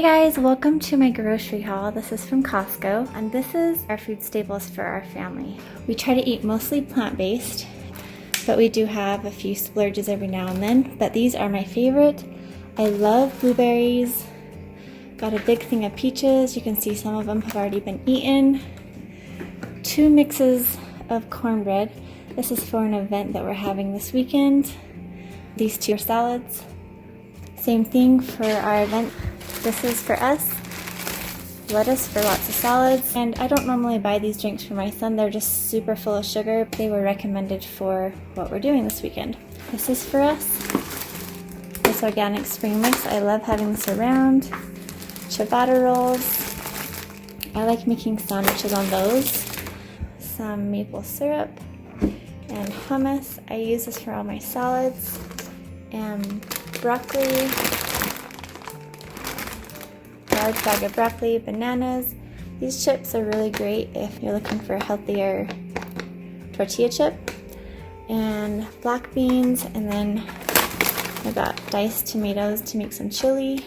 Hey guys, welcome to my grocery haul. This is from Costco, and this is our food staples for our family. We try to eat mostly plant-based, but we do have a few splurges every now and then, but these are my favorite. I love blueberries. Got a big thing of peaches. You can see some of them have already been eaten. 2 mixes of cornbread. This is for an event that we're having this weekend. These 2 are salads. Same thing for our event. This is for us. Lettuce for lots of salads. And I don't normally buy these drinks for my son. They're just super full of sugar. They were recommended for what we're doing this weekend. This is for us. This organic spring mix. I love having this around. Ciabatta rolls. I like making sandwiches on those. Some maple syrup and hummus. I use this for all my salads. And broccoli. Large bag of broccoli, bananas. These chips are really great if you're looking for a healthier tortilla chip. And black beans, and then I got diced tomatoes to make some chili.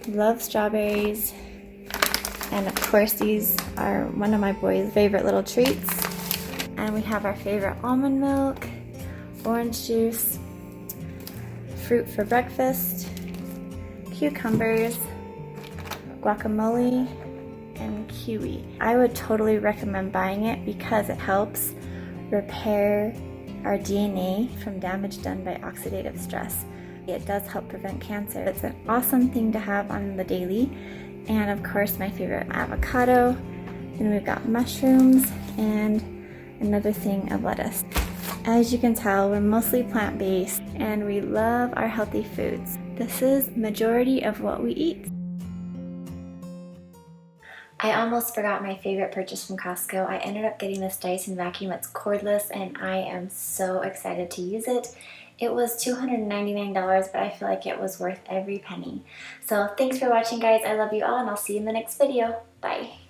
Love strawberries. And of course these are one of my boys' favorite little treats. And we have our favorite almond milk, orange juice, fruit for breakfast, cucumbers, guacamole, and kiwi. I would totally recommend buying it because it helps repair our DNA from damage done by oxidative stress. It does help prevent cancer. It's an awesome thing to have on the daily. And of course my favorite avocado. And we've got mushrooms and another thing of lettuce. As you can tell, we're mostly plant-based and we love our healthy foods. This is majority of what we eat. I almost forgot my favorite purchase from Costco. I ended up getting this Dyson vacuum. It's cordless and I am so excited to use it. It was $299, but I feel like it was worth every penny. So thanks for watching, guys. I love you all and I'll see you in the next video. Bye.